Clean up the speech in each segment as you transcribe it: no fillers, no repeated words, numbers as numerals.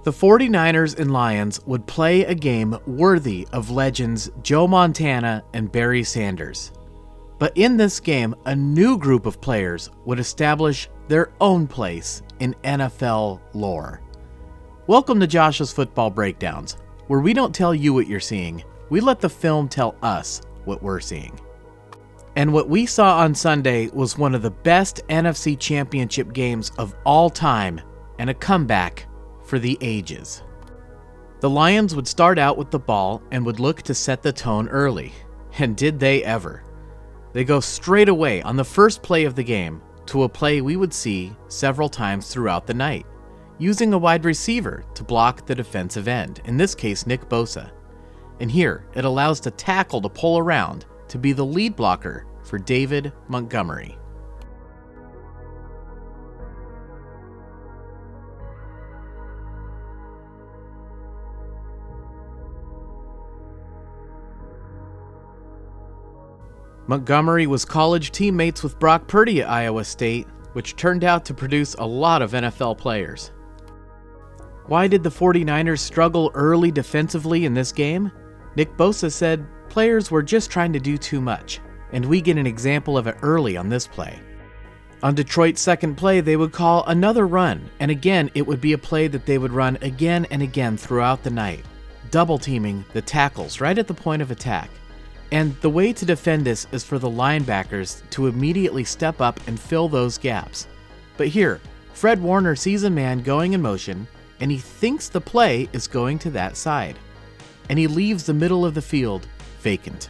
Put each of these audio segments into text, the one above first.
The 49ers and Lions would play a game worthy of legends Joe Montana and Barry Sanders. But in this game, a new group of players would establish their own place in NFL lore. Welcome to Josh's Football Breakdowns, where we don't tell you what you're seeing, we let the film tell us what we're seeing. And what we saw on Sunday was one of the best NFC Championship games of all time, and a comeback for the ages. The Lions would start out with the ball and would look to set the tone early. And did they ever? They go straight away on the first play of the game to a play we would see several times throughout the night, using a wide receiver to block the defensive end, in this case Nick Bosa. And here, it allows the tackle to pull around to be the lead blocker for David Montgomery. Montgomery was college teammates with Brock Purdy at Iowa State, which turned out to produce a lot of NFL players. Why did the 49ers struggle early defensively in this game? Nick Bosa said players were just trying to do too much, and we get an example of it early on this play. On Detroit's second play, they would call another run, and again it would be a play that they would run again and again throughout the night, double teaming the tackles right at the point of attack. And the way to defend this is for the linebackers to immediately step up and fill those gaps. But here, Fred Warner sees a man going in motion, and he thinks the play is going to that side. And he leaves the middle of the field vacant.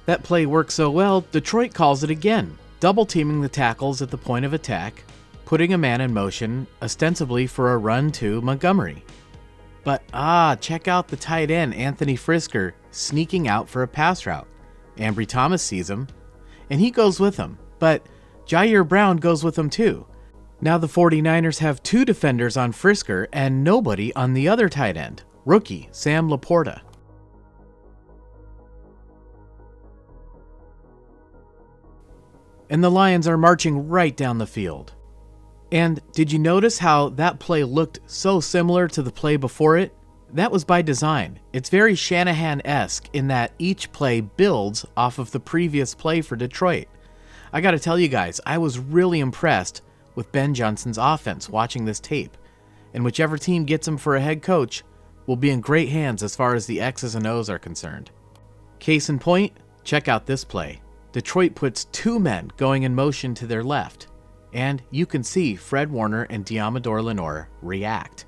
That play worked so well, Detroit calls it again, double teaming the tackles at the point of attack, putting a man in motion, ostensibly for a run to Montgomery. But check out the tight end Anthony Frisker sneaking out for a pass route. Ambry Thomas sees him, and he goes with him, but Jair Brown goes with him too. Now the 49ers have two defenders on Frisker and nobody on the other tight end, rookie Sam Laporta. And the Lions are marching right down the field. And did you notice how that play looked so similar to the play before it? That was by design. It's very Shanahan-esque in that each play builds off of the previous play for Detroit. I gotta tell you guys, I was really impressed with Ben Johnson's offense watching this tape. And whichever team gets him for a head coach will be in great hands as far as the X's and O's are concerned. Case in point, check out this play. Detroit puts two men going in motion to their left, and you can see Fred Warner and Deommodore Lenoir react,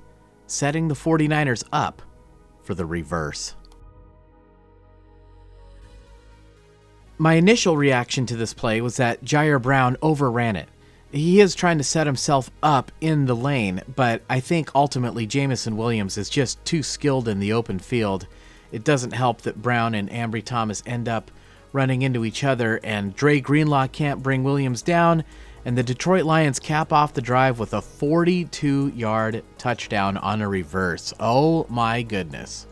setting the 49ers up for the reverse. My initial reaction to this play was that Jair Brown overran it. He is trying to set himself up in the lane, but I think ultimately Jameson Williams is just too skilled in the open field. It doesn't help that Brown and Ambry Thomas end up running into each other, and Dre Greenlaw can't bring Williams down, and the Detroit Lions cap off the drive with a 42-yard touchdown on a reverse. Oh my goodness.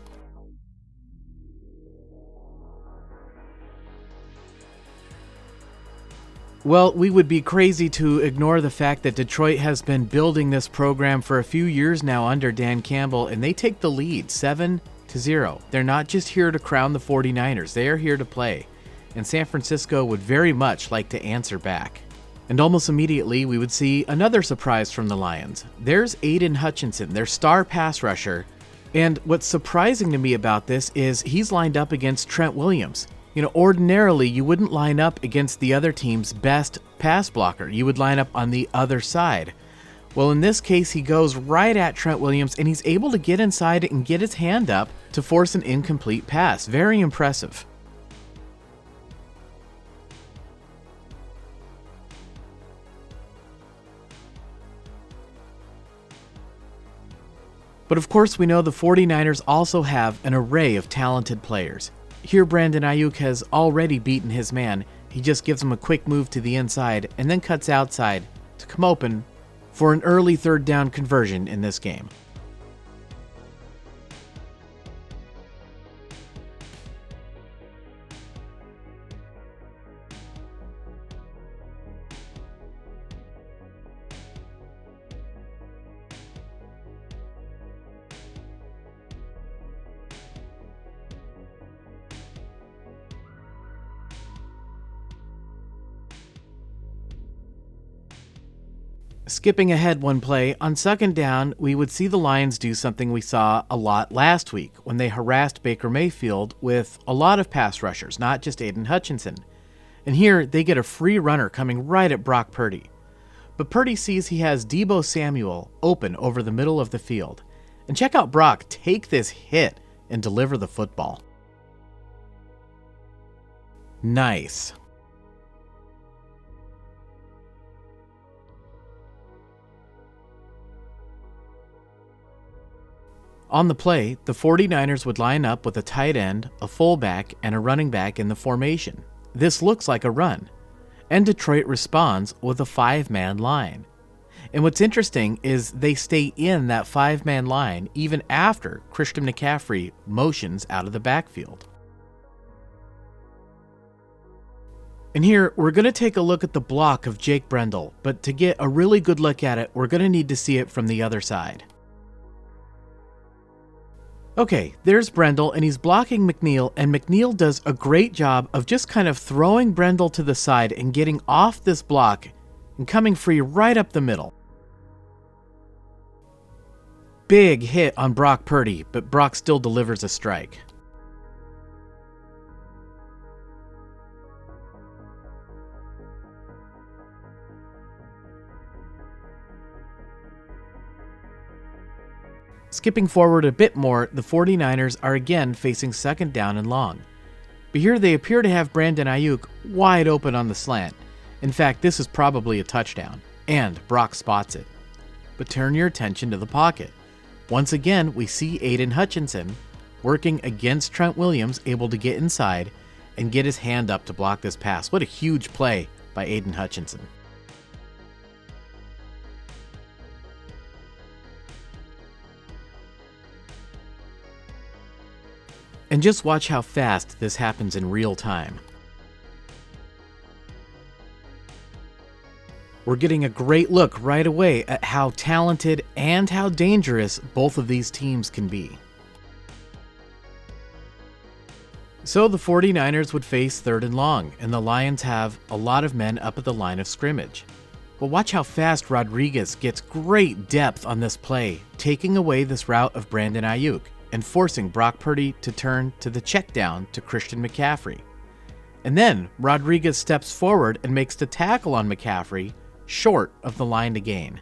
Well, we would be crazy to ignore the fact that Detroit has been building this program for a few years now under Dan Campbell, and they take the lead 7-0. They're not just here to crown the 49ers, they are here to play. And San Francisco would very much like to answer back. And almost immediately, we would see another surprise from the Lions. There's Aiden Hutchinson, their star pass rusher. And what's surprising to me about this is he's lined up against Trent Williams. You know, ordinarily, you wouldn't line up against the other team's best pass blocker. You would line up on the other side. Well, in this case, he goes right at Trent Williams, and he's able to get inside and get his hand up to force an incomplete pass. Very impressive. But of course, we know the 49ers also have an array of talented players. Here Brandon Aiyuk has already beaten his man. He just gives him a quick move to the inside and then cuts outside to come open for an early third down conversion in this game. Skipping ahead one play, on second down, we would see the Lions do something we saw a lot last week when they harassed Baker Mayfield with a lot of pass rushers, not just Aiden Hutchinson. And here, they get a free runner coming right at Brock Purdy. But Purdy sees he has Deebo Samuel open over the middle of the field. And check out Brock take this hit and deliver the football. Nice. On the play, the 49ers would line up with a tight end, a fullback, and a running back in the formation. This looks like a run. And Detroit responds with a 5-man line. And what's interesting is they stay in that 5-man line even after Christian McCaffrey motions out of the backfield. And here, we're going to take a look at the block of Jake Brendel, but to get a really good look at it, we're going to need to see it from the other side. Okay, there's Brendel, and he's blocking McNeil, and McNeil does a great job of just kind of throwing Brendel to the side and getting off this block and coming free right up the middle. Big hit on Brock Purdy, but Brock still delivers a strike. Skipping forward a bit more, the 49ers are again facing second down and long. But here they appear to have Brandon Aiyuk wide open on the slant. In fact, this is probably a touchdown, and Brock spots it. But turn your attention to the pocket. Once again, we see Aiden Hutchinson working against Trent Williams, able to get inside and get his hand up to block this pass. What a huge play by Aiden Hutchinson. And just watch how fast this happens in real time. We're getting a great look right away at how talented and how dangerous both of these teams can be. So the 49ers would face third and long, and the Lions have a lot of men up at the line of scrimmage. But watch how fast Rodriguez gets great depth on this play, taking away this route of Brandon Aiyuk and forcing Brock Purdy to turn to the check down to Christian McCaffrey. And then Rodriguez steps forward and makes the tackle on McCaffrey short of the line to gain.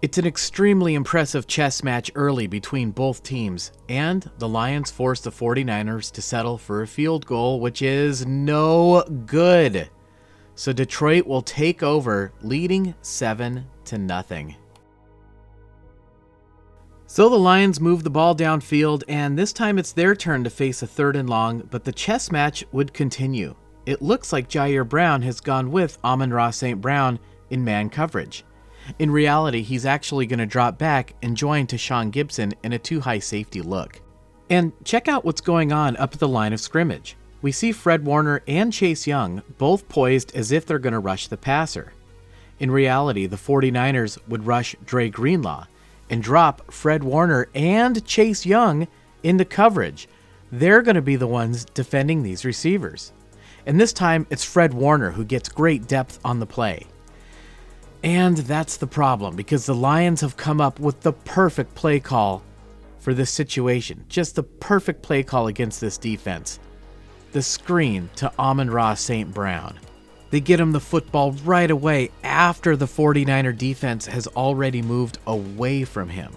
It's an extremely impressive chess match early between both teams, and the Lions force the 49ers to settle for a field goal, which is no good. So Detroit will take over, leading 7-0. So the Lions move the ball downfield, and this time it's their turn to face a third and long, but the chess match would continue. It looks like Jair Brown has gone with Amon-Ra St. Brown in man coverage. In reality, he's actually going to drop back and join Tashawn Gibson in a too-high safety look. And check out what's going on up at the line of scrimmage. We see Fred Warner and Chase Young both poised as if they're going to rush the passer. In reality, the 49ers would rush Dre Greenlaw and drop Fred Warner and Chase Young into coverage. They're going to be the ones defending these receivers. And this time, it's Fred Warner who gets great depth on the play. And that's the problem, because the Lions have come up with the perfect play call for this situation. Just the perfect play call against this defense. The screen to Amon-Ra St. Brown. They get him the football right away after the 49er defense has already moved away from him.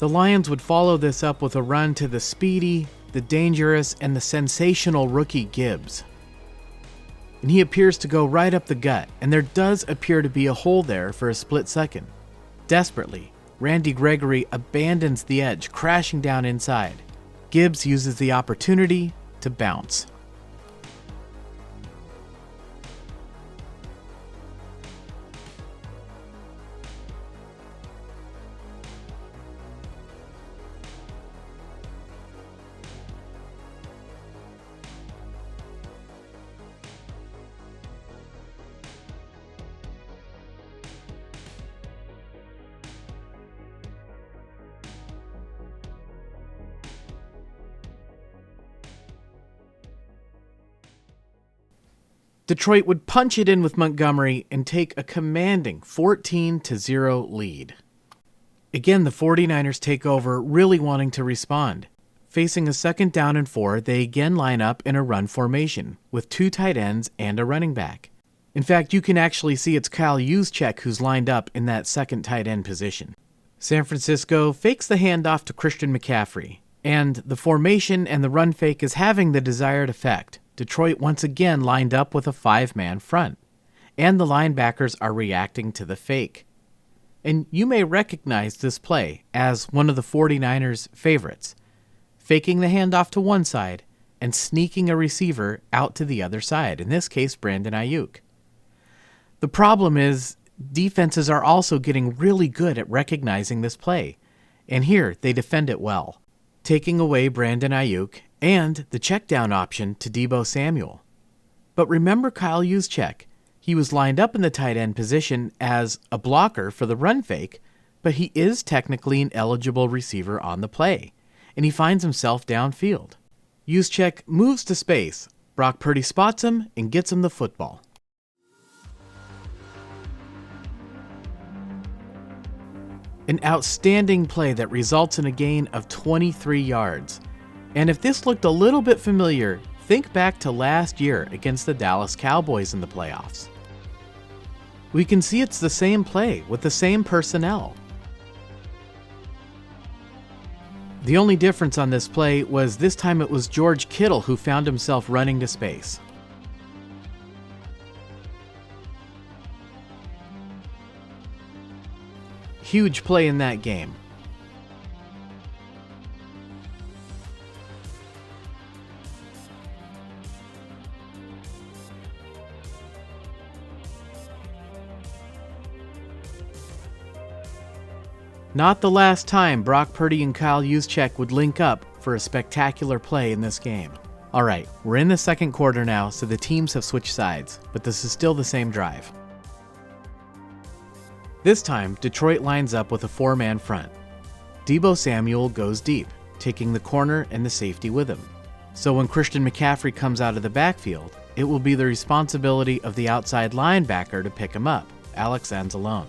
The Lions would follow this up with a run to the speedy, the dangerous, and the sensational rookie Gibbs. And he appears to go right up the gut, and there does appear to be a hole there for a split second. Desperately, Randy Gregory abandons the edge, crashing down inside. Gibbs uses the opportunity to bounce. Detroit would punch it in with Montgomery and take a commanding 14-0 lead. Again, the 49ers take over, really wanting to respond. Facing a 2nd down and 4, they again line up in a run formation, with 2 tight ends and a running back. In fact, you can actually see it's Kyle Juszczyk who's lined up in that 2nd tight end position. San Francisco fakes the handoff to Christian McCaffrey, and the formation and the run fake is having the desired effect. Detroit once again lined up with a 5-man front, and the linebackers are reacting to the fake. And you may recognize this play as one of the 49ers' favorites, faking the handoff to one side and sneaking a receiver out to the other side, in this case Brandon Aiyuk. The problem is defenses are also getting really good at recognizing this play, and here they defend it well, taking away Brandon Aiyuk and the check down option to Deebo Samuel. But remember Kyle Juszczyk. He was lined up in the tight end position as a blocker for the run fake, but he is technically an eligible receiver on the play, and he finds himself downfield. Juszczyk moves to space. Brock Purdy spots him and gets him the football. An outstanding play that results in a gain of 23 yards. And if this looked a little bit familiar, think back to last year against the Dallas Cowboys in the playoffs. We can see it's the same play with the same personnel. The only difference on this play was this time it was George Kittle who found himself running to space. Huge play in that game. Not the last time Brock Purdy and Kyle Juszczyk would link up for a spectacular play in this game. Alright, we're in the 2nd quarter now, so the teams have switched sides, but this is still the same drive. This time, Detroit lines up with a 4-man front. Deebo Samuel goes deep, taking the corner and the safety with him. So when Christian McCaffrey comes out of the backfield, it will be the responsibility of the outside linebacker to pick him up, Alex Anzalone.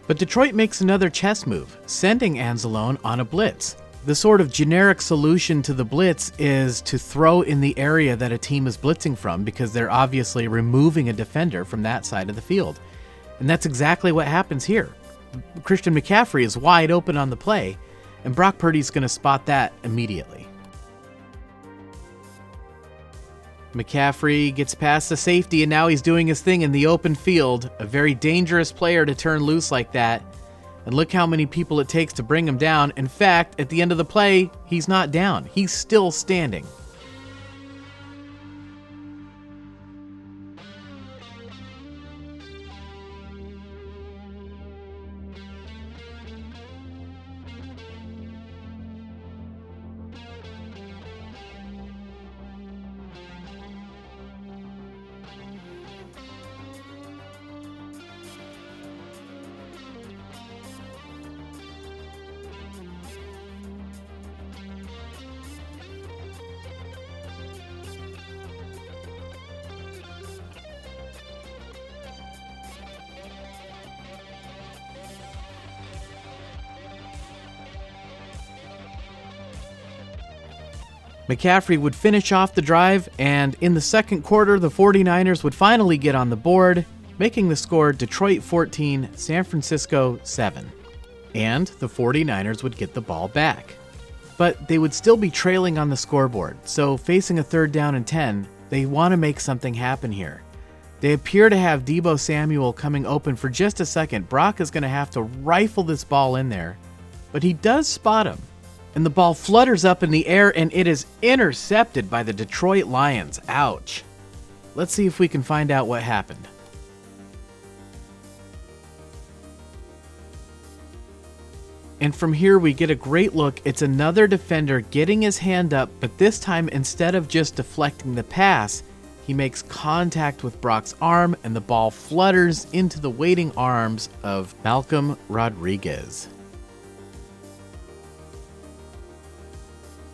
But Detroit makes another chess move, sending Anzalone on a blitz. The sort of generic solution to the blitz is to throw in the area that a team is blitzing from because they're obviously removing a defender from that side of the field. And that's exactly what happens here. Christian McCaffrey is wide open on the play, and Brock Purdy's going to spot that immediately. McCaffrey gets past the safety, and now he's doing his thing in the open field. A very dangerous player to turn loose like that. And look how many people it takes to bring him down. In fact, at the end of the play, he's not down. He's still standing. McCaffrey would finish off the drive, and in the 2nd quarter, the 49ers would finally get on the board, making the score Detroit 14, San Francisco 7. and the 49ers would get the ball back. But they would still be trailing on the scoreboard, so facing a 3rd down and 10, they want to make something happen here. They appear to have Deebo Samuel coming open for just a second. Brock is going to have to rifle this ball in there, but he does spot him. And the ball flutters up in the air, and it is intercepted by the Detroit Lions. Ouch. Let's see if we can find out what happened. And from here we get a great look. It's another defender getting his hand up, but this time instead of just deflecting the pass, he makes contact with Brock's arm and the ball flutters into the waiting arms of Malcolm Rodriguez.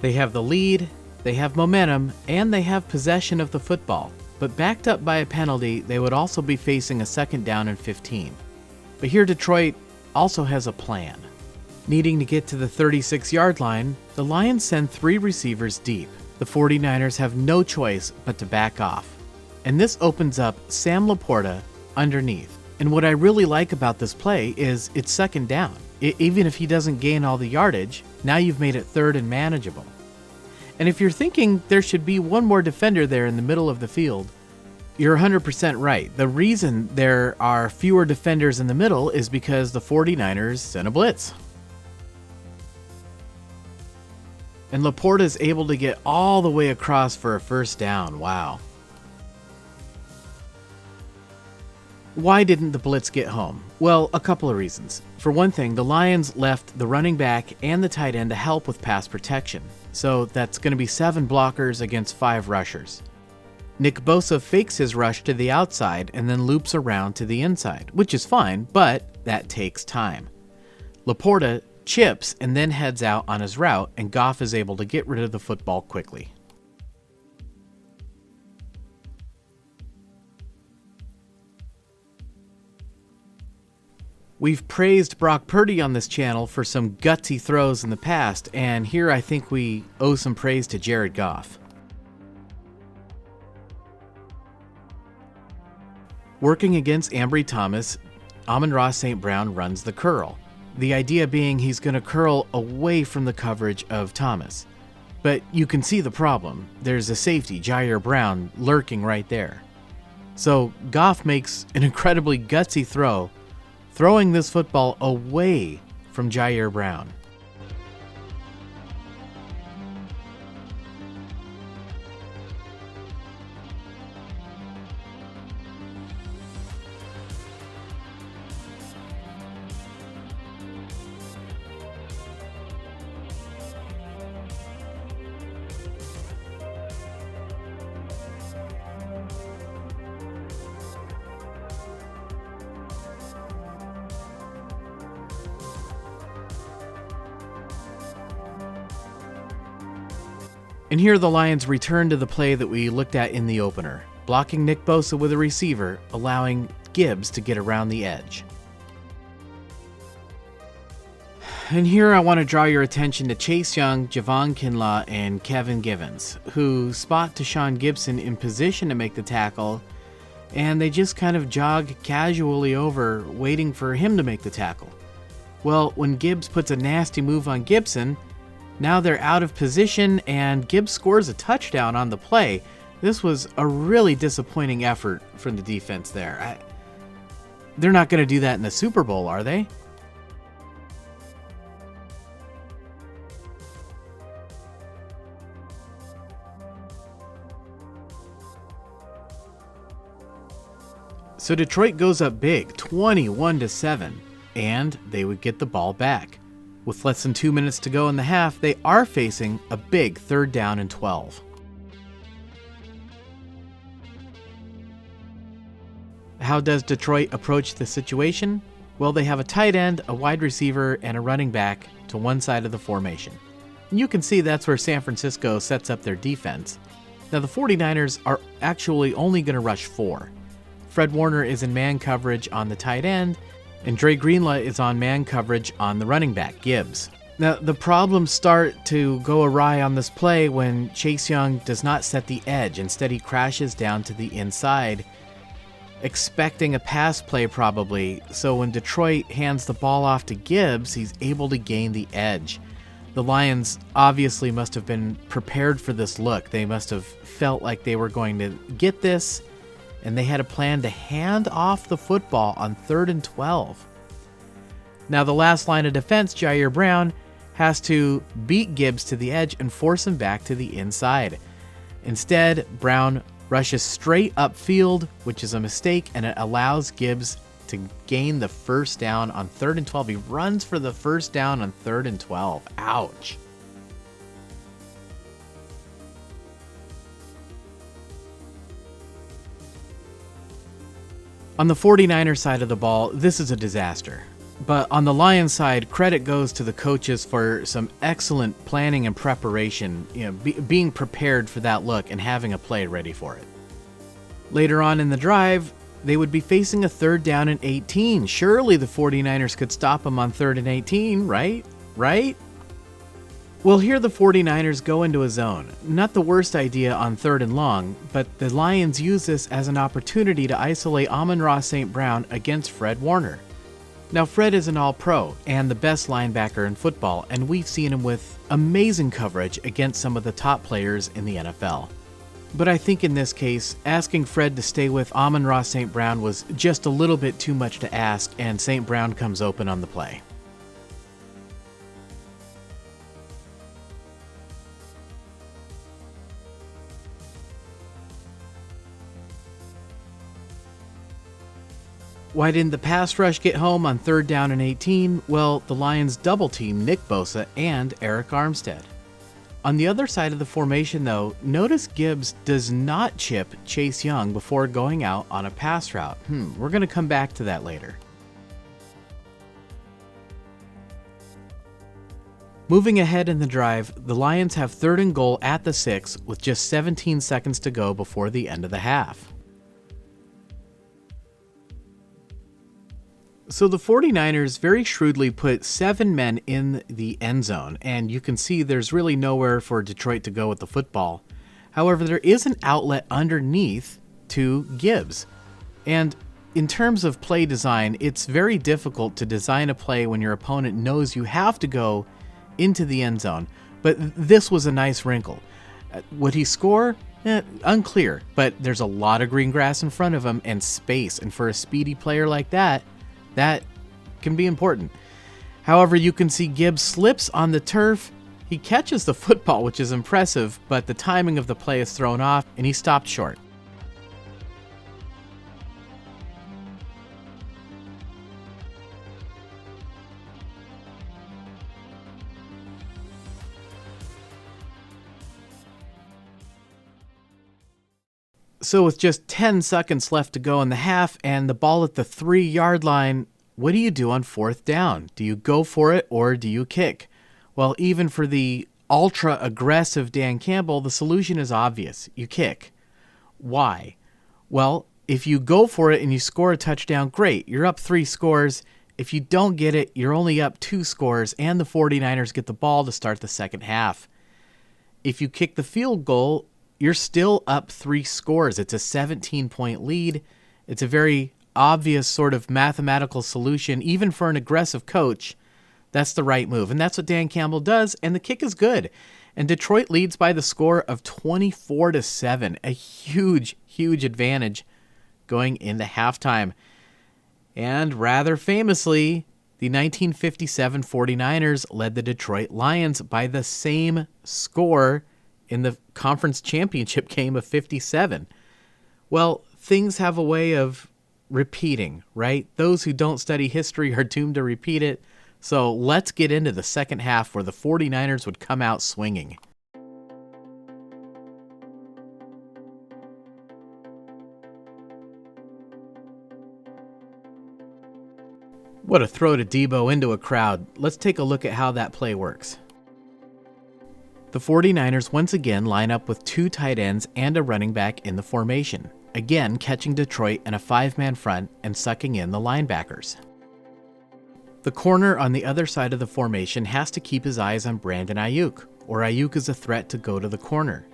They have the lead, they have momentum, and they have possession of the football. But backed up by a penalty, they would also be facing a 2nd down and 15. But here Detroit also has a plan. Needing to get to the 36-yard line, the Lions send 3 receivers deep. The 49ers have no choice but to back off. And this opens up Sam Laporta underneath. And what I really like about this play is it's 2nd down. Even if he doesn't gain all the yardage, now you've made it 3rd and manageable. And if you're thinking there should be one more defender there in the middle of the field, you're 100% right. The reason there are fewer defenders in the middle is because the 49ers sent a blitz. And Laporta is able to get all the way across for a 1st down. Wow. Why didn't the blitz get home? Well, a couple of reasons. For one thing, the Lions left the running back and the tight end to help with pass protection. So that's going to be 7 blockers against 5 rushers. Nick Bosa fakes his rush to the outside and then loops around to the inside, which is fine, but that takes time. Laporta chips and then heads out on his route, and Goff is able to get rid of the football quickly. We've praised Brock Purdy on this channel for some gutsy throws in the past, and here I think we owe some praise to Jared Goff. Working against Ambry Thomas, Amon-Ra St. Brown runs the curl. The idea being he's going to curl away from the coverage of Thomas. But you can see the problem. There's a safety, Jair Brown, lurking right there. So Goff makes an incredibly gutsy throw, throwing this football away from Jair Brown. And here the Lions return to the play that we looked at in the opener, blocking Nick Bosa with a receiver, allowing Gibbs to get around the edge. And here I want to draw your attention to Chase Young, Javon Kinlaw, and Kevin Givens, who spot Tashawn Gibson in position to make the tackle, and they just kind of jog casually over, waiting for him to make the tackle. Well, when Gibbs puts a nasty move on Gibson, now they're out of position, and Gibbs scores a touchdown on the play. This was a really disappointing effort from the defense there. They're not going to do that in the Super Bowl, are they? So Detroit goes up big, 21-7, and they would get the ball back. With less than 2 minutes to go in the half, they are facing a big 3rd down and 12. How does Detroit approach the situation? Well, they have a tight end, a wide receiver, and a running back to one side of the formation. And you can see that's where San Francisco sets up their defense. Now the 49ers are actually only going to rush 4. Fred Warner is in man coverage on the tight end, and Dre Greenlaw is on man coverage on the running back, Gibbs. Now, the problems start to go awry on this play when Chase Young does not set the edge. Instead, he crashes down to the inside, expecting a pass play probably, so when Detroit hands the ball off to Gibbs, he's able to gain the edge. The Lions obviously must have been prepared for this look. They must have felt like they were going to get this, and they had a plan to hand off the football on 3rd and 12. Now the last line of defense, Jair Brown, has to beat Gibbs to the edge and force him back to the inside. Instead, Brown rushes straight upfield, which is a mistake, and it allows Gibbs to gain the first down on 3rd and 12. He runs for the first down on 3rd and 12. Ouch. On the 49ers side of the ball, this is a disaster. But on the Lions side, credit goes to the coaches for some excellent planning and preparation, being prepared for that look and having a play ready for it. Later on in the drive, they would be facing a 3rd down and 18. Surely the 49ers could stop them on 3rd and 18, right? Well, here the 49ers go into a zone. Not the worst idea on 3rd and long, but the Lions use this as an opportunity to isolate Amon-Ra St. Brown against Fred Warner. Now, Fred is an all-pro and the best linebacker in football, and we've seen him with amazing coverage against some of the top players in the NFL. But I think in this case, asking Fred to stay with Amon-Ra St. Brown was just a little bit too much to ask, and St. Brown comes open on the play. Why didn't the pass rush get home on 3rd down and 18? Well, the Lions double-team Nick Bosa and Eric Armstead. On the other side of the formation, though, notice Gibbs does not chip Chase Young before going out on a pass route. We're going to come back to that later. Moving ahead in the drive, the Lions have 3rd and goal at the 6 with just 17 seconds to go before the end of the half. So the 49ers very shrewdly put 7 men in the end zone, and you can see there's really nowhere for Detroit to go with the football. However, there is an outlet underneath to Gibbs. And in terms of play design, it's very difficult to design a play when your opponent knows you have to go into the end zone. But this was a nice wrinkle. Would he score? Unclear, but there's a lot of green grass in front of him and space, and for a speedy player like that can be important. However, you can see Gibbs slips on the turf. He catches the football, which is impressive, but the timing of the play is thrown off, and he stopped short. So with just 10 seconds left to go in the half and the ball at the 3-yard line, what do you do on 4th down? Do you go for it or do you kick? Well, even for the ultra-aggressive Dan Campbell, the solution is obvious. You kick. Why? Well, if you go for it and you score a touchdown, great. You're up 3 scores. If you don't get it, you're only up 2 scores, and the 49ers get the ball to start the second half. If you kick the field goal, you're still up 3 scores. It's a 17-point lead. It's a very obvious sort of mathematical solution. Even for an aggressive coach, that's the right move. And that's what Dan Campbell does, and the kick is good. And Detroit leads by the score of 24-7. A huge, huge advantage going into halftime. And rather famously, the 1957 49ers led the Detroit Lions by the same score in the conference championship game of 57. Well, things have a way of repeating, right? Those who don't study history are doomed to repeat it. So let's get into the second half where the 49ers would come out swinging. What a throw to Debo into a crowd. Let's take a look at how that play works. The 49ers once again line up with 2 tight ends and a running back in the formation, again catching Detroit in a 5-man front and sucking in the linebackers. The corner on the other side of the formation has to keep his eyes on Brandon Aiyuk, or Aiyuk is a threat to go to the corner.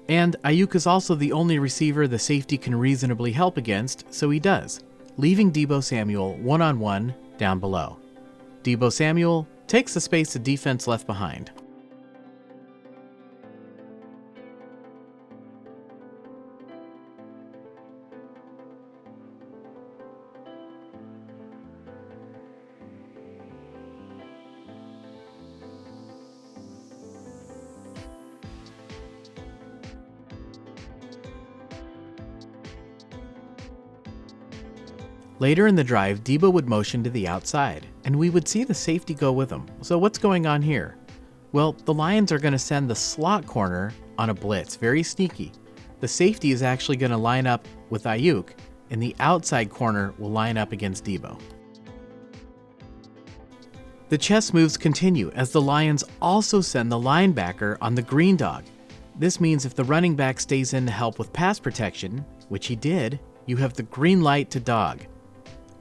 And Aiyuk is also the only receiver the safety can reasonably help against, so he does, leaving Deebo Samuel one-on-one down below. Deebo Samuel takes the space the defense left behind. Later in the drive, Deebo would motion to the outside, and we would see the safety go with him. So what's going on here? Well, the Lions are going to send the slot corner on a blitz, very sneaky. The safety is actually going to line up with Aiyuk, and the outside corner will line up against Deebo. The chess moves continue as the Lions also send the linebacker on the green dog. This means if the running back stays in to help with pass protection, which he did, you have the green light to dog.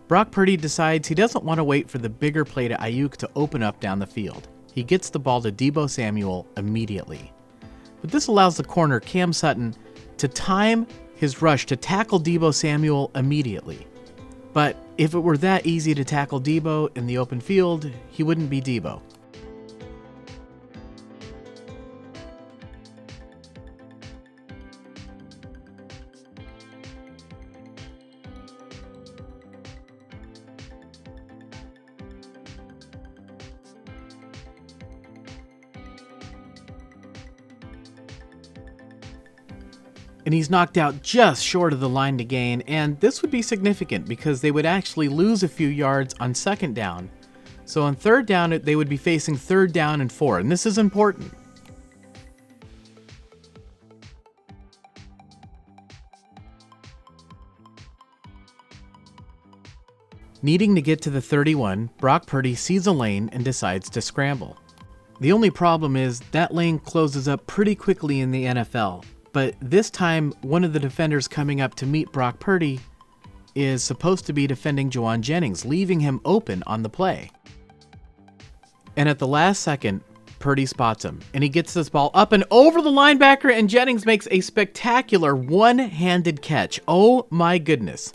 Brock Purdy decides he doesn't want to wait for the bigger play to Aiyuk to open up down the field. He gets the ball to Deebo Samuel immediately. But this allows the corner Cam Sutton to time his rush to tackle Deebo Samuel immediately. But if it were that easy to tackle Deebo in the open field, he wouldn't be Deebo. And he's knocked out just short of the line to gain, and this would be significant because they would actually lose a few yards on second down. So on third down, they would be facing 3rd down and 4, and this is important. Needing to get to the 31, Brock Purdy sees a lane and decides to scramble. The only problem is that lane closes up pretty quickly in the NFL. But this time, one of the defenders coming up to meet Brock Purdy is supposed to be defending Jauan Jennings, leaving him open on the play. And at the last second, Purdy spots him, and he gets this ball up and over the linebacker, and Jennings makes a spectacular one-handed catch. Oh my goodness.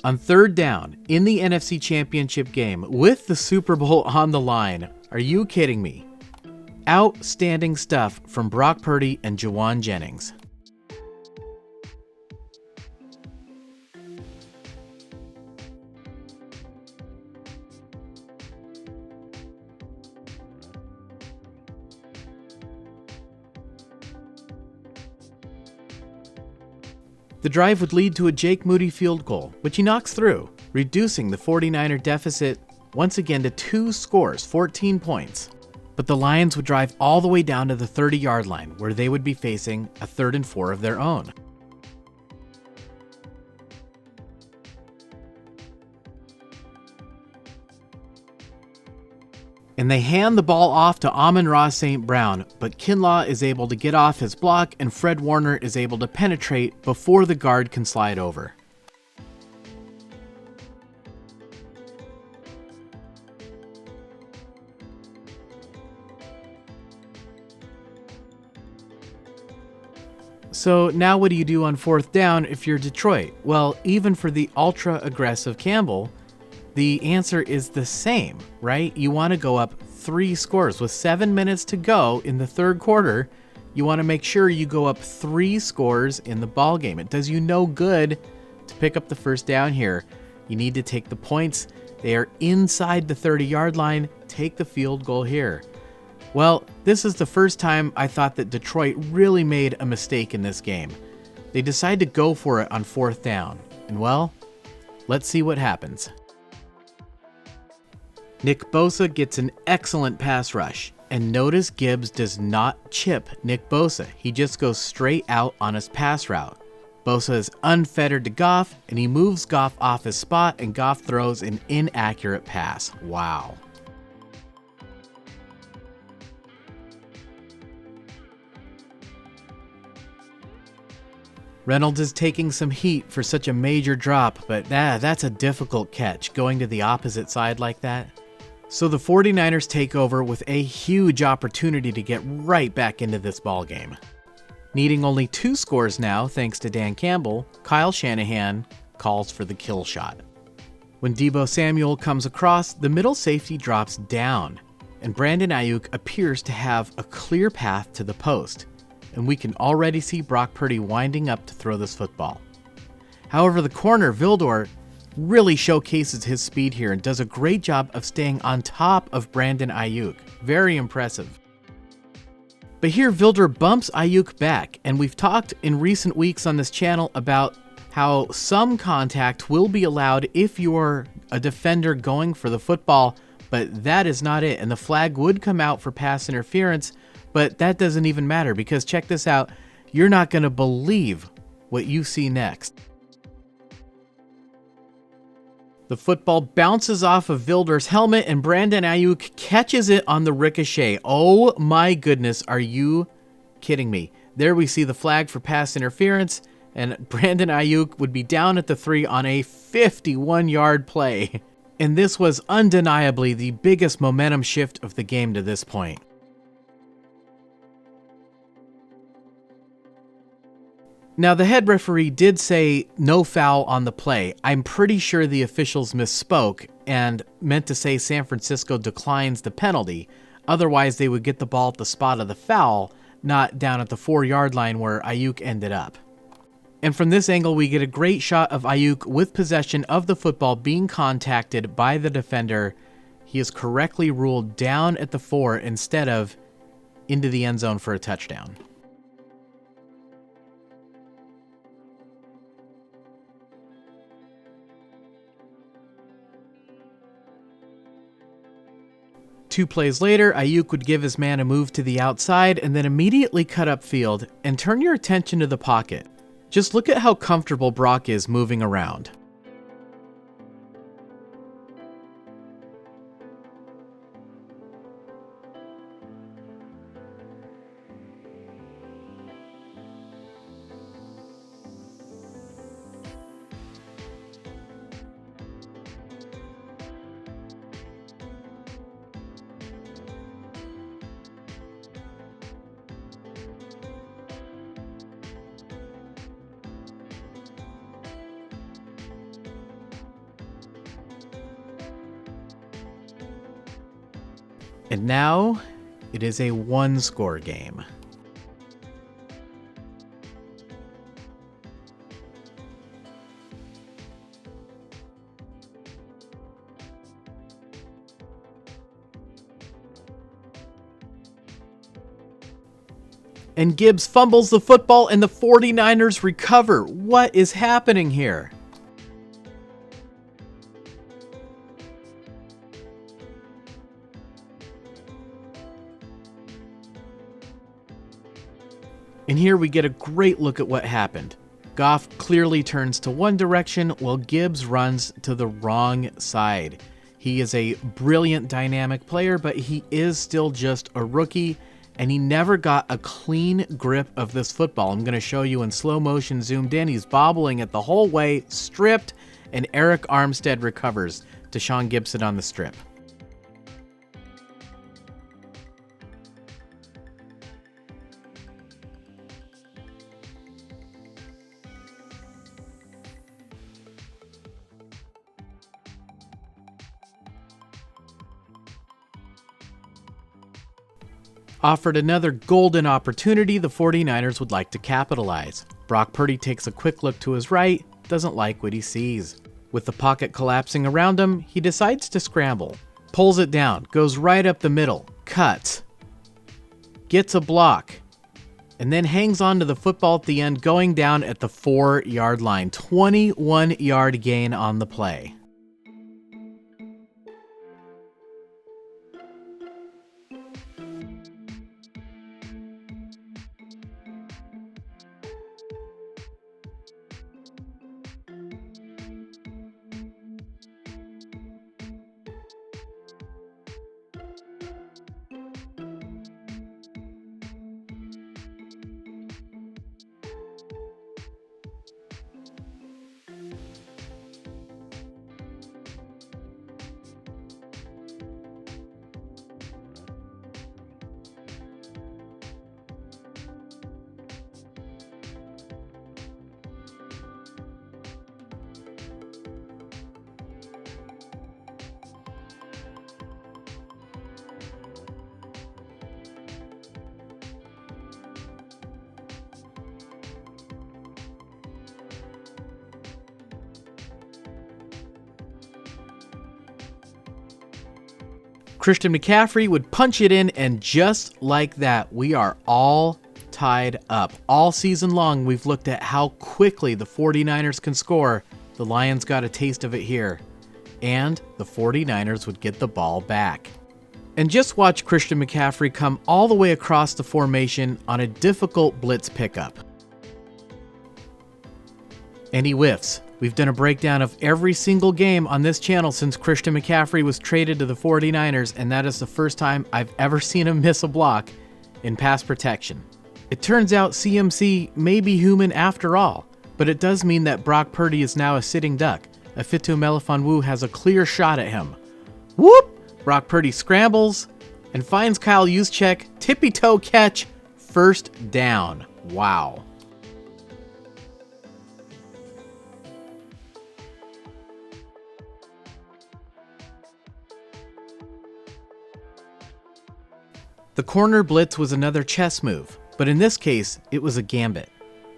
On 3rd down, in the NFC Championship game, with the Super Bowl on the line, are you kidding me? Outstanding stuff from Brock Purdy and Jauan Jennings. The drive would lead to a Jake Moody field goal, which he knocks through, reducing the 49er deficit once again to 2 scores, 14 points. But the Lions would drive all the way down to the 30-yard line, where they would be facing a 3rd and 4 of their own. And they hand the ball off to Amon-Ra St. Brown, but Kinlaw is able to get off his block and Fred Warner is able to penetrate before the guard can slide over. So now what do you do on 4th down if you're Detroit? Well, even for the ultra-aggressive Campbell, the answer is the same, right? You want to go up 3 scores. With 7 minutes to go in the 3rd quarter, you want to make sure you go up 3 scores in the ball game. It does you no good to pick up the 1st down here. You need to take the points. They are inside the 30-yard line. Take the field goal here. Well, this is the first time I thought that Detroit really made a mistake in this game. They decide to go for it on 4th down. And well, let's see what happens. Nick Bosa gets an excellent pass rush, and notice Gibbs does not chip Nick Bosa. He just goes straight out on his pass route. Bosa is unfettered to Goff, and he moves Goff off his spot, and Goff throws an inaccurate pass. Wow. Reynolds is taking some heat for such a major drop, but that's a difficult catch, going to the opposite side like that. So the 49ers take over with a huge opportunity to get right back into this ballgame. Needing only 2 scores now, thanks to Dan Campbell, Kyle Shanahan calls for the kill shot. When Deebo Samuel comes across, the middle safety drops down, and Brandon Aiyuk appears to have a clear path to the post, and we can already see Brock Purdy winding up to throw this football. However, the corner, Vildor, really showcases his speed here and does a great job of staying on top of Brandon Aiyuk. Very impressive. But here Vildor bumps Aiyuk back, and we've talked in recent weeks on this channel about how some contact will be allowed if you're a defender going for the football, but that is not it, and the flag would come out for pass interference, but that doesn't even matter because check this out, you're not going to believe what you see next. The football bounces off of Vildor's helmet and Brandon Aiyuk catches it on the ricochet. Oh my goodness, are you kidding me? There we see the flag for pass interference, and Brandon Aiyuk would be down at the 3 on a 51-yard play. And this was undeniably the biggest momentum shift of the game to this point. Now, the head referee did say no foul on the play. I'm pretty sure the officials misspoke and meant to say San Francisco declines the penalty. Otherwise, they would get the ball at the spot of the foul, not down at the 4-yard line where Aiyuk ended up. And from this angle, we get a great shot of Aiyuk with possession of the football being contacted by the defender. He is correctly ruled down at the 4 instead of into the end zone for a touchdown. Two plays later, Aiyuk would give his man a move to the outside and then immediately cut upfield and turn your attention to the pocket. Just look at how comfortable Brock is moving around. And now, it is a 1-score game. And Gibbs fumbles the football and the 49ers recover. What is happening here? And here we get a great look at what happened. Goff clearly turns to one direction while Gibbs runs to the wrong side. He is a brilliant dynamic player, but he is still just a rookie, and he never got a clean grip of this football. I'm going to show you in slow motion zoomed in. He's bobbling it the whole way, stripped, and Eric Armstead recovers. Deshaun Gibson on the strip. Offered another golden opportunity, the 49ers would like to capitalize. Brock Purdy takes a quick look to his right, doesn't like what he sees. With the pocket collapsing around him, he decides to scramble. Pulls it down, goes right up the middle, cuts, gets a block, and then hangs on to the football at the end, going down at the 4-yard line. 21-yard gain on the play. Christian McCaffrey would punch it in, and just like that, we are all tied up. All season long, we've looked at how quickly the 49ers can score. The Lions got a taste of it here, and the 49ers would get the ball back. And just watch Christian McCaffrey come all the way across the formation on a difficult blitz pickup. And he whiffs. We've done a breakdown of every single game on this channel since Christian McCaffrey was traded to the 49ers, and that is the first time I've ever seen him miss a block in pass protection. It turns out CMC may be human after all, but it does mean that Brock Purdy is now a sitting duck. Afitu Melifonwu has a clear shot at him. Whoop! Brock Purdy scrambles and finds Kyle Juszczyk, tippy-toe catch, first down. Wow. The corner blitz was another chess move, but in this case, it was a gambit.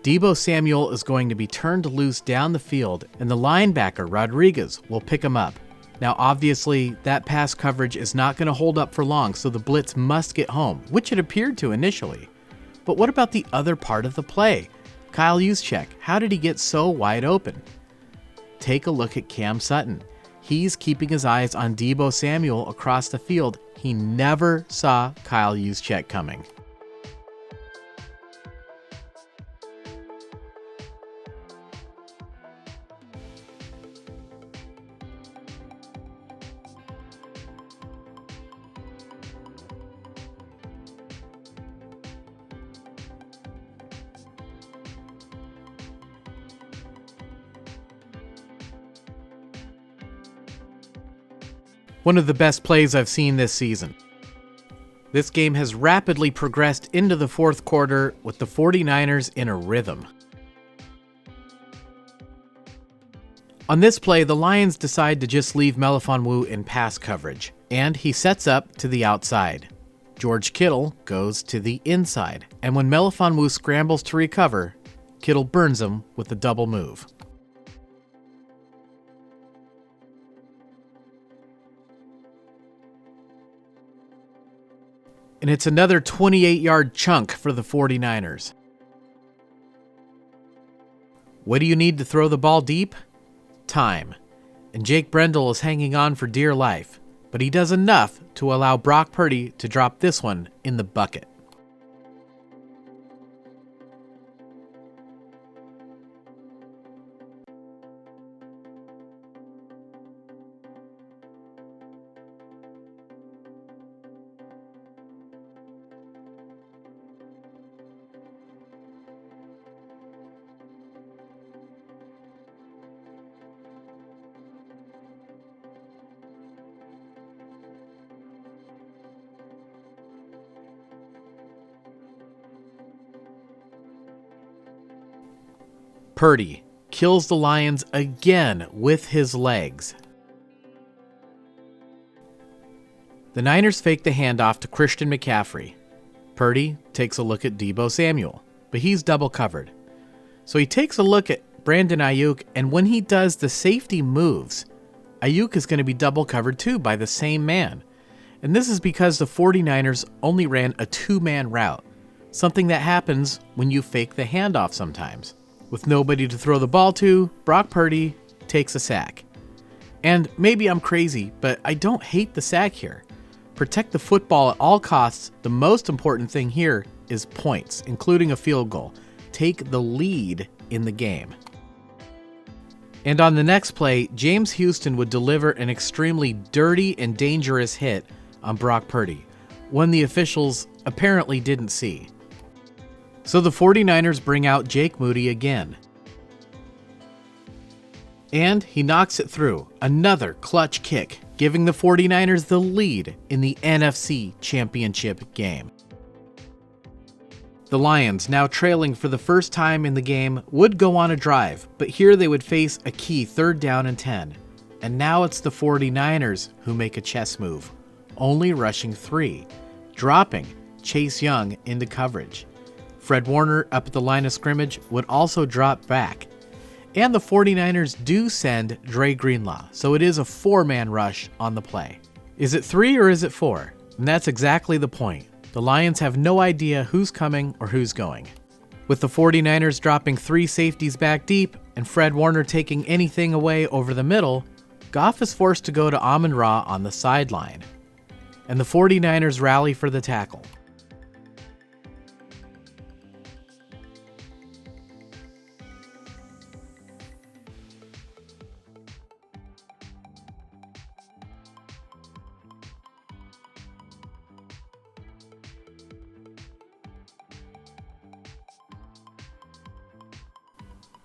Deebo Samuel is going to be turned loose down the field, and the linebacker, Rodriguez, will pick him up. Now, obviously, that pass coverage is not going to hold up for long, so the blitz must get home, which it appeared to initially. But what about the other part of the play? Kyle Juszczyk, how did he get so wide open? Take a look at Cam Sutton. He's keeping his eyes on Deebo Samuel across the field. He never saw Kyle Juszczyk coming. One of the best plays I've seen this season. This game has rapidly progressed into the fourth quarter with the 49ers in a rhythm. On this play, the Lions decide to just leave Melifonwu in pass coverage, and he sets up to the outside. George Kittle goes to the inside, and when Melifonwu scrambles to recover, Kittle burns him with a double move. And it's another 28-yard chunk for the 49ers. What do you need to throw the ball deep? Time. And Jake Brendel is hanging on for dear life, but he does enough to allow Brock Purdy to drop this one in the bucket. Purdy kills the Lions again with his legs. The Niners fake the handoff to Christian McCaffrey. Purdy takes a look at Deebo Samuel, but he's double covered. So he takes a look at Brandon Aiyuk, and when he does, the safety moves. Aiyuk is going to be double covered too by the same man. And this is because the 49ers only ran a two-man route, something that happens when you fake the handoff sometimes. With nobody to throw the ball to, Brock Purdy takes a sack. And maybe I'm crazy, but I don't hate the sack here. Protect the football at all costs. The most important thing here is points, including a field goal. Take the lead in the game. And on the next play, James Houston would deliver an extremely dirty and dangerous hit on Brock Purdy, one the officials apparently didn't see. So the 49ers bring out Jake Moody again. And he knocks it through. Another clutch kick, giving the 49ers the lead in the NFC Championship Game. The Lions, now trailing for the first time in the game, would go on a drive, but here they would face a key 3rd down and 10. And now it's the 49ers who make a chess move, only rushing 3, dropping Chase Young into coverage. Fred Warner up at the line of scrimmage would also drop back. And the 49ers do send Dre Greenlaw, so it is a 4-man rush on the play. Is it 3 or is it 4? And that's exactly the point. The Lions have no idea who's coming or who's going. With the 49ers dropping 3 safeties back deep and Fred Warner taking anything away over the middle, Goff is forced to go to Amon-Ra on the sideline. And the 49ers rally for the tackle.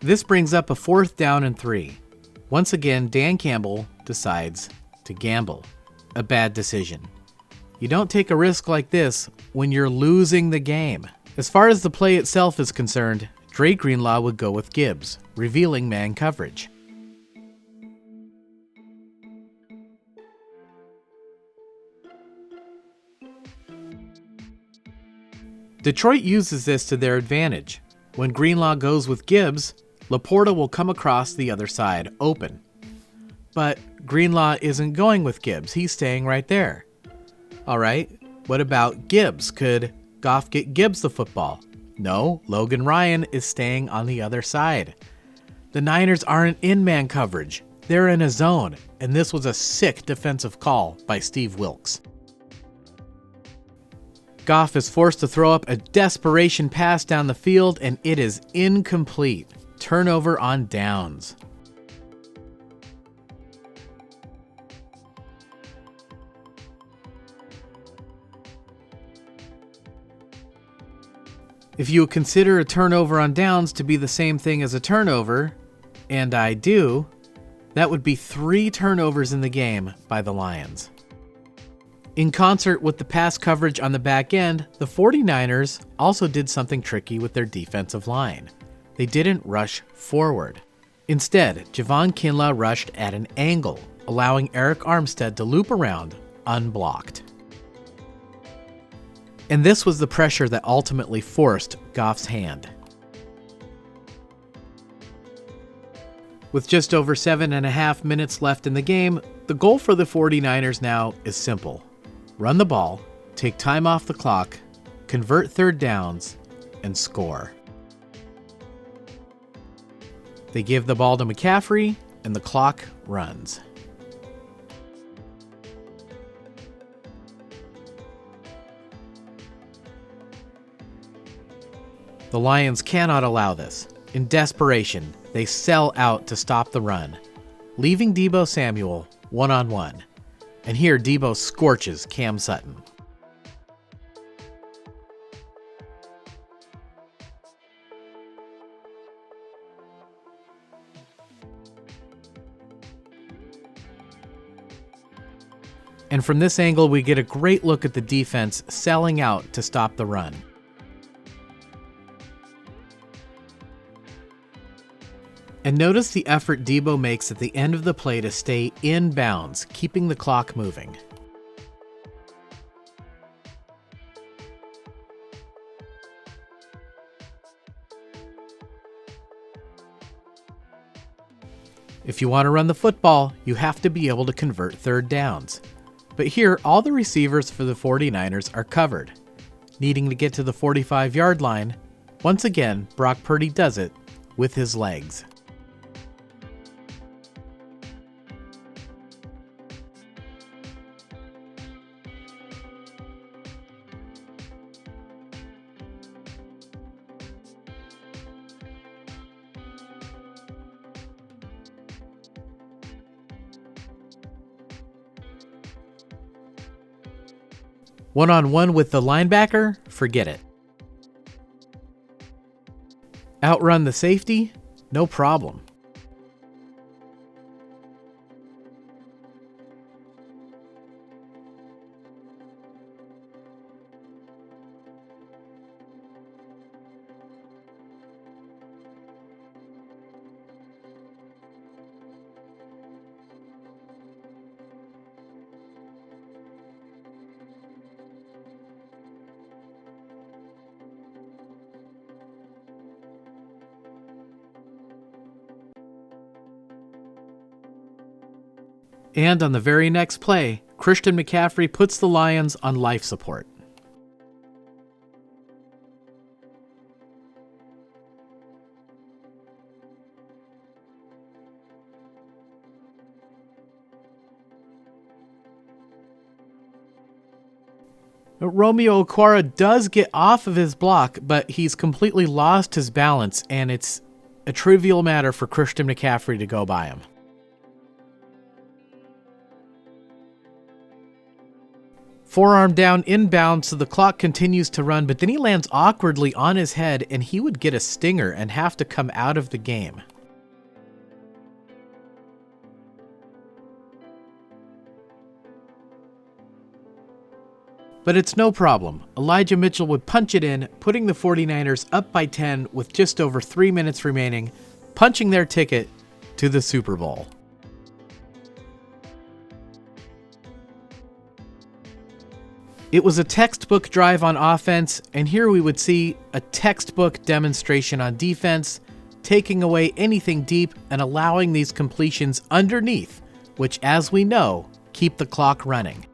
This brings up a 4th down and 3. Once again, Dan Campbell decides to gamble. A bad decision. You don't take a risk like this when you're losing the game. As far as the play itself is concerned, Dre Greenlaw would go with Gibbs, revealing man coverage. Detroit uses this to their advantage. When Greenlaw goes with Gibbs, Laporta will come across the other side, open. But Greenlaw isn't going with Gibbs, he's staying right there. Alright, what about Gibbs? Could Goff get Gibbs the football? No, Logan Ryan is staying on the other side. The Niners aren't in man coverage, they're in a zone, and this was a sick defensive call by Steve Wilks. Goff is forced to throw up a desperation pass down the field, and it is incomplete. Turnover on downs. If you consider a turnover on downs to be the same thing as a turnover, and I do, that would be 3 turnovers in the game by the Lions. In concert with the pass coverage on the back end, the 49ers also did something tricky with their defensive line. They didn't rush forward. Instead, Javon Kinlaw rushed at an angle, allowing Eric Armstead to loop around unblocked. And this was the pressure that ultimately forced Goff's hand. With just over 7.5 minutes left in the game, the goal for the 49ers now is simple. Run the ball, take time off the clock, convert 3rd downs, and score. They give the ball to McCaffrey, and the clock runs. The Lions cannot allow this. In desperation, they sell out to stop the run, leaving Deebo Samuel one-on-one. And here Deebo scorches Cam Sutton. And from this angle, we get a great look at the defense selling out to stop the run. And notice the effort Deebo makes at the end of the play to stay in bounds, keeping the clock moving. If you want to run the football, you have to be able to convert 3rd downs. But here, all the receivers for the 49ers are covered. Needing to get to the 45-yard line, once again, Brock Purdy does it with his legs. One-on-one with the linebacker? Forget it. Outrun the safety? No problem. And on the very next play, Christian McCaffrey puts the Lions on life support. Romeo Okwara does get off of his block, but he's completely lost his balance, and it's a trivial matter for Christian McCaffrey to go by him. Forearm down inbound, so the clock continues to run, but then he lands awkwardly on his head, and he would get a stinger and have to come out of the game. But it's no problem. Elijah Mitchell would punch it in, putting the 49ers up by 10 with just over 3 minutes remaining, punching their ticket to the Super Bowl. It was a textbook drive on offense, and here we would see a textbook demonstration on defense, taking away anything deep and allowing these completions underneath, which, as we know, keep the clock running.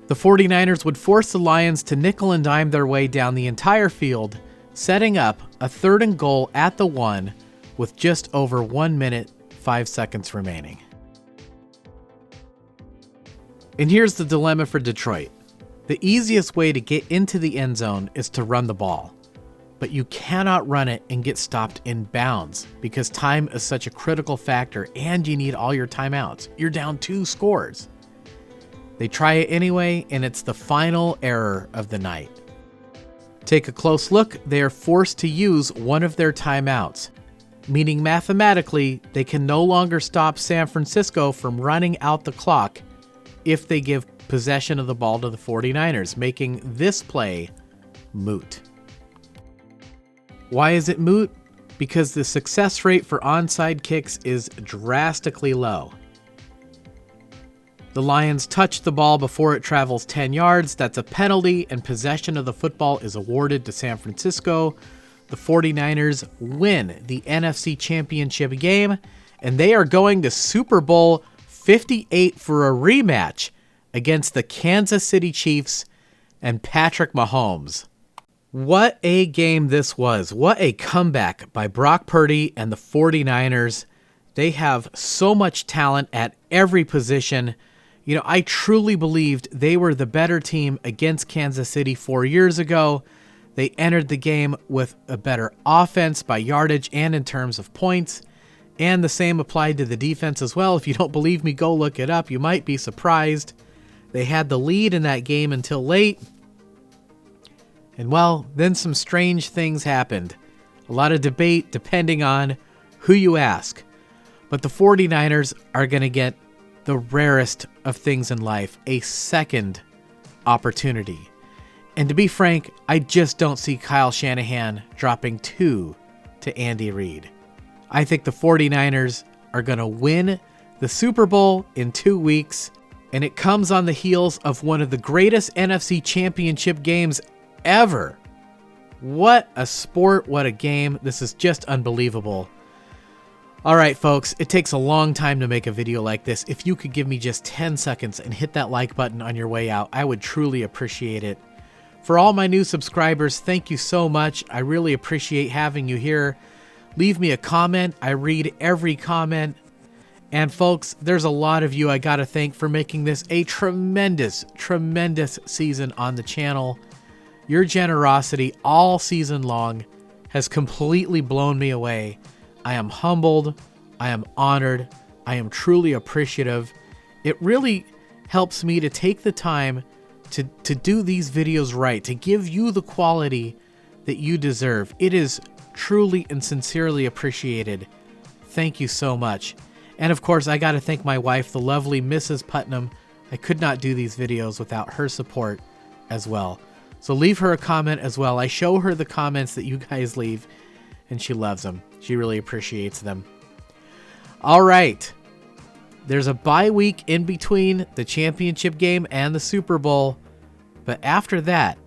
The 49ers would force the Lions to nickel and dime their way down the entire field, setting up a 3rd and goal at the 1 with just over 1 minute, 5 seconds remaining. And here's the dilemma for Detroit. The easiest way to get into the end zone is to run the ball, but you cannot run it and get stopped in bounds because time is such a critical factor and you need all your timeouts. You're down 2 scores. They try it anyway, and it's the final error of the night. Take a close look. They are forced to use one of their timeouts, meaning mathematically they can no longer stop San Francisco from running out the clock if they give possession of the ball to the 49ers, making this play moot. Why is it moot? Because the success rate for onside kicks is drastically low. The Lions touch the ball before it travels 10 yards. That's a penalty, and possession of the football is awarded to San Francisco. The 49ers win the NFC Championship game, and they are going to Super Bowl 58 for a rematch against the Kansas City Chiefs and Patrick Mahomes. What a game this was. What a comeback by Brock Purdy and the 49ers. They have so much talent at every position. You know, I truly believed they were the better team against Kansas City 4 years ago. They entered the game with a better offense by yardage and in terms of points. And the same applied to the defense as well. If you don't believe me, go look it up. You might be surprised. They had the lead in that game until late. And well, then some strange things happened. A lot of debate depending on who you ask. But the 49ers are going to get the rarest of things in life, a second opportunity. And to be frank, I just don't see Kyle Shanahan dropping 2 to Andy Reid. I think the 49ers are going to win the Super Bowl in 2 weeks, and it comes on the heels of one of the greatest NFC Championship games ever. What a sport, what a game. This is just unbelievable. All right, folks, it takes a long time to make a video like this. If you could give me just 10 seconds and hit that like button on your way out, I would truly appreciate it. For all my new subscribers, thank you so much. I really appreciate having you here. Leave me a comment. I read every comment. And folks, there's a lot of you I got to thank for making this a tremendous, tremendous season on the channel. Your generosity all season long has completely blown me away. I am humbled. I am honored. I am truly appreciative. It really helps me to take the time to do these videos right, to give you the quality that you deserve. It is truly and sincerely appreciated. Thank you so much. And of course, I got to thank my wife, the lovely Mrs. Putnam. I could not do these videos without her support as well. So leave her a comment as well. I show her the comments that you guys leave, and she loves them. She really appreciates them. All right. There's a bye week in between the championship game and the Super Bowl. But after that,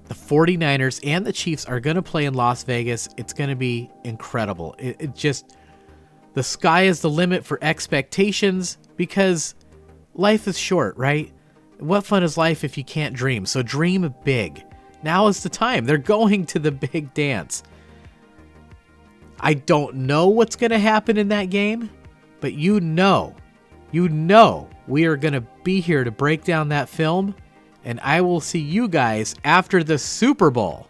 the 49ers and the Chiefs are going to play in Las Vegas. It's going to be incredible. The sky is the limit for expectations because life is short, right? What fun is life if you can't dream? So dream big. Now is the time. They're going to the big dance. I don't know what's going to happen in that game, but you know we are going to be here to break down that film, and I will see you guys after the Super Bowl.